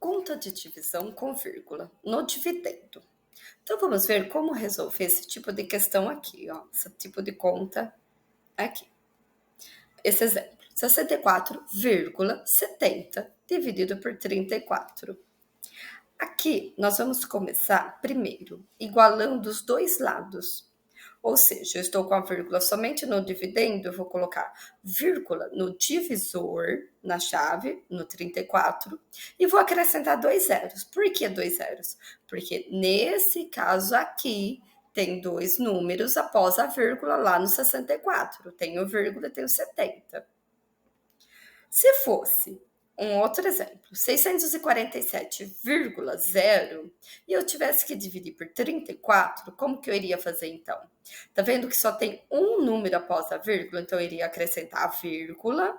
Conta de divisão com vírgula no dividendo. Então vamos ver como resolver esse tipo de questão aqui, ó, esse tipo de conta aqui. Esse exemplo, 64,70 dividido por 34. Aqui nós vamos começar primeiro igualando os dois lados. Ou seja, eu estou com a vírgula somente no dividendo, eu vou colocar vírgula no divisor, na chave, no 34, e vou acrescentar 2 zeros. Por que 2 zeros? Porque nesse caso aqui, tem 2 números após a vírgula lá no 64. Tem o vírgula e tem o 70. Se fosse um outro exemplo, 647,0 e eu tivesse que dividir por 34, como que eu iria fazer então? Tá vendo que só tem um número após a vírgula? Então eu iria acrescentar a vírgula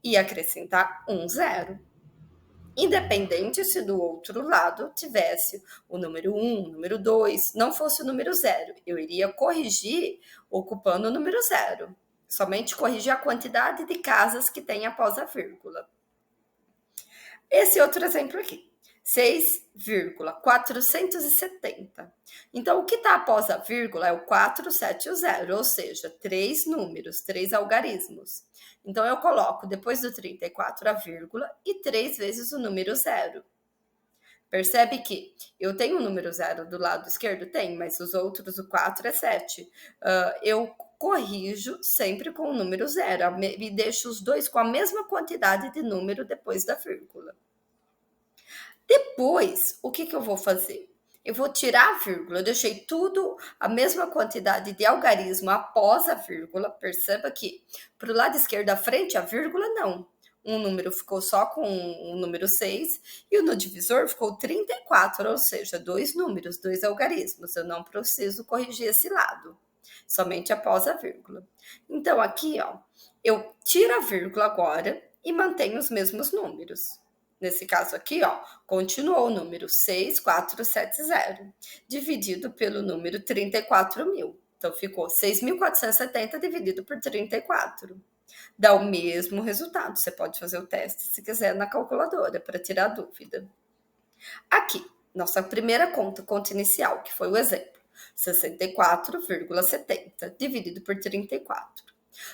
e acrescentar um zero. Independente se do outro lado tivesse o número 1, o número 2, não fosse o número 0. Eu iria corrigir ocupando o número 0. Somente corrigir a quantidade de casas que tem após a vírgula. Esse outro exemplo aqui, 6,470. Então, o que está após a vírgula é o 4, 7 e o 0, ou seja, 3 números, 3 algarismos. Então, eu coloco depois do 34 a vírgula e 3 vezes o número 0. Percebe que eu tenho o número 0 do lado esquerdo? Tem, mas os outros, o 4 é 7. Eu corrijo sempre com o número 0 e deixo os dois com a mesma quantidade de número depois da vírgula. Depois, o que eu vou fazer? Eu vou tirar a vírgula, eu deixei tudo a mesma quantidade de algarismo após a vírgula. Perceba que para o lado esquerdo, à frente, a vírgula não. Um número ficou só com o número 6 e o no divisor ficou 34, ou seja, 2 números, 2 algarismos. Eu não preciso corrigir esse lado, somente após a vírgula. Então, aqui, ó, eu tiro a vírgula agora e mantenho os mesmos números. Nesse caso aqui, ó, continuou o número 6,470, dividido pelo número 34.000. Então, ficou 6.470 dividido por 34. Dá o mesmo resultado. Você pode fazer o teste, se quiser, na calculadora, para tirar dúvida. Aqui, nossa primeira conta inicial, que foi o exemplo. 64,70 dividido por 34.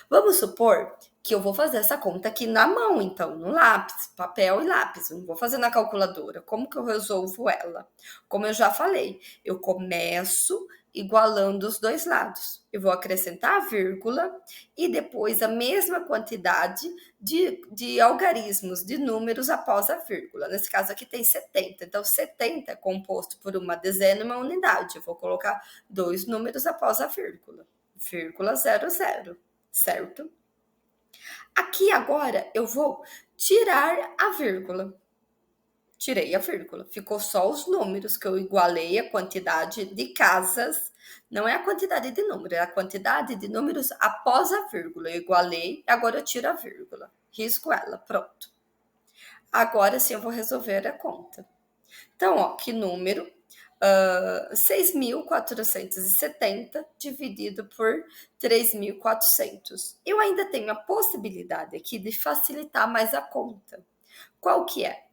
Vamos supor que eu vou fazer essa conta aqui na mão, então, no lápis, papel e lápis. Eu não vou fazer na calculadora. Como que eu resolvo ela? Como eu já falei, eu começo igualando os dois lados. Eu vou acrescentar a vírgula e depois a mesma quantidade de algarismos, de números após a vírgula. Nesse caso aqui tem 70. Então, 70 é composto por uma dezena e uma unidade. Eu vou colocar 2 números após a vírgula. Vírgula 00. Certo? Aqui agora eu vou tirar a vírgula. Tirei a vírgula. Ficou só os números que eu igualei a quantidade de casas. Não é a quantidade de números, é a quantidade de números após a vírgula. Eu igualei, agora eu tiro a vírgula. Risco ela, pronto. Agora sim eu vou resolver a conta. Então, ó, que número? 6.470 dividido por 3.400. Eu ainda tenho a possibilidade aqui de facilitar mais a conta. Qual que é?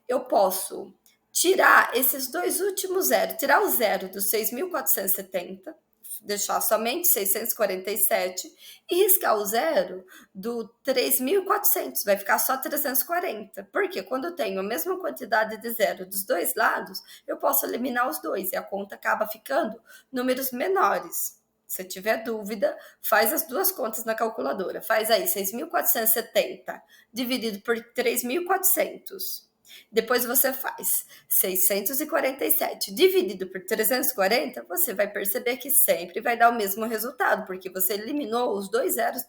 Eu posso tirar esses dois últimos zeros, tirar o zero dos 6.470, deixar somente 647 e riscar o zero do 3.400, vai ficar só 340. Porque quando eu tenho a mesma quantidade de zero dos dois lados, eu posso eliminar os dois e a conta acaba ficando números menores. Se tiver dúvida, faz as duas contas na calculadora. Faz aí 6.470 dividido por 3.400. Depois você faz 647 dividido por 340, você vai perceber que sempre vai dar o mesmo resultado, porque você eliminou os dois zeros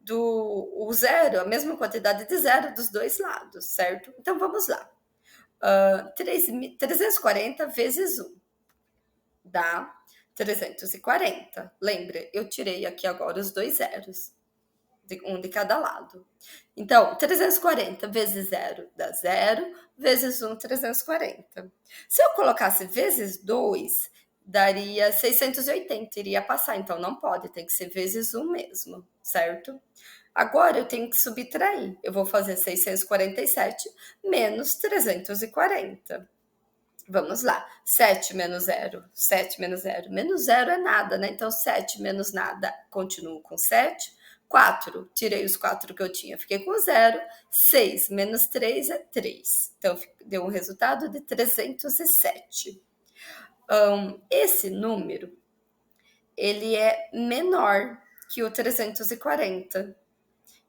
o zero, a mesma quantidade de zero dos dois lados, certo? Então vamos lá. 340 vezes 1 dá 340. Lembra, eu tirei aqui agora os dois zeros. Um de cada lado. Então, 340 vezes 0 dá 0, vezes 1, 340. Se eu colocasse vezes 2, daria 680, iria passar. Então, não pode, tem que ser vezes 1 mesmo, certo? Agora eu tenho que subtrair. Eu vou fazer 647 menos 340. Vamos lá. 7 menos 0. 7 menos 0. Menos 0 é nada, né? Então, 7 menos nada. Continuo com 7. 4. Tirei os 4 que eu tinha. Fiquei com 0. 6 menos 3 é 3. Então, deu um resultado de 307. Esse número, ele é menor que o 340.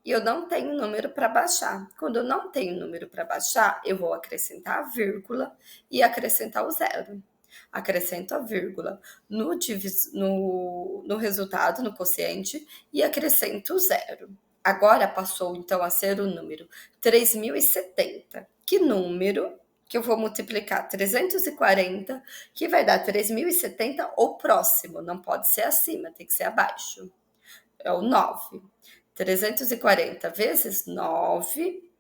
E eu não tenho número para baixar. Quando eu não tenho número para baixar, eu vou acrescentar a vírgula e acrescentar o zero. Acrescento a vírgula no resultado, no quociente, e acrescento o zero. Agora passou, então, a ser o número 3070. Que número que eu vou multiplicar 340, que vai dar 3070 ou próximo, não pode ser acima, tem que ser abaixo. É o 9. 340 vezes 9,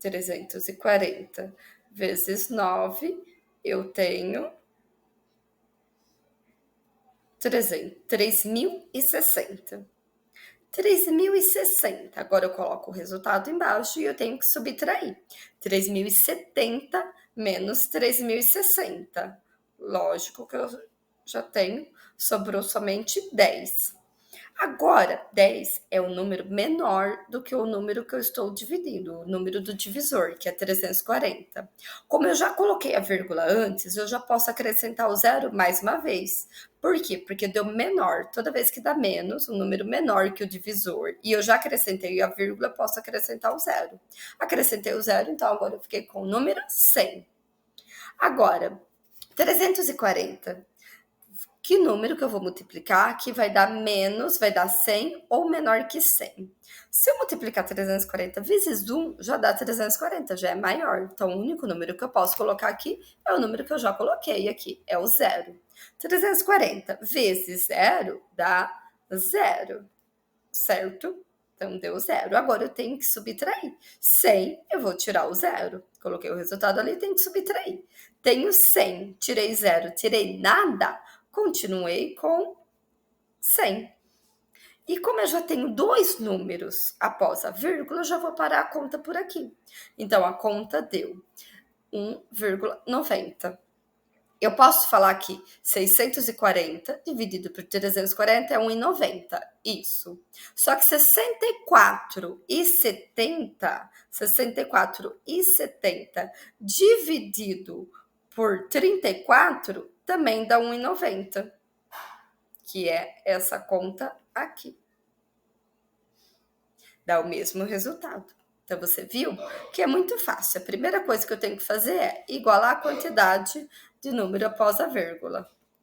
340 vezes 9, eu tenho 3.060. 3.060. Agora eu coloco o resultado embaixo e eu tenho que subtrair. 3.070 menos 3.060. Lógico que eu já tenho, sobrou somente 10. Agora, 10 é um número menor do que o número que eu estou dividindo, o número do divisor, que é 340. Como eu já coloquei a vírgula antes, eu já posso acrescentar o zero mais uma vez. Por quê? Porque deu menor. Toda vez que dá menos, um número menor que o divisor, e eu já acrescentei a vírgula, posso acrescentar o zero. Acrescentei o zero, então agora eu fiquei com o número 100. Agora, 340. Que número que eu vou multiplicar que vai dar menos, vai dar 100 ou menor que 100? Se eu multiplicar 340 vezes 1, já dá 340, já é maior. Então, o único número que eu posso colocar aqui é o número que eu já coloquei aqui, é o zero. 340 vezes 0 dá 0, certo? Então, deu 0. Agora eu tenho que subtrair. 100, eu vou tirar o 0. Coloquei o resultado ali, tenho que subtrair. Tenho 100, tirei 0, tirei nada, continuei com 100. E como eu já tenho dois números após a vírgula, eu já vou parar a conta por aqui. Então, a conta deu 1,90. Eu posso falar que 640 dividido por 340 é 1,90. Isso. Só que 64,70 dividido por 34 também dá 1,90. Que é essa conta aqui. Dá o mesmo resultado. Então, você viu que é muito fácil. A primeira coisa que eu tenho que fazer é igualar a quantidade de número após a vírgula.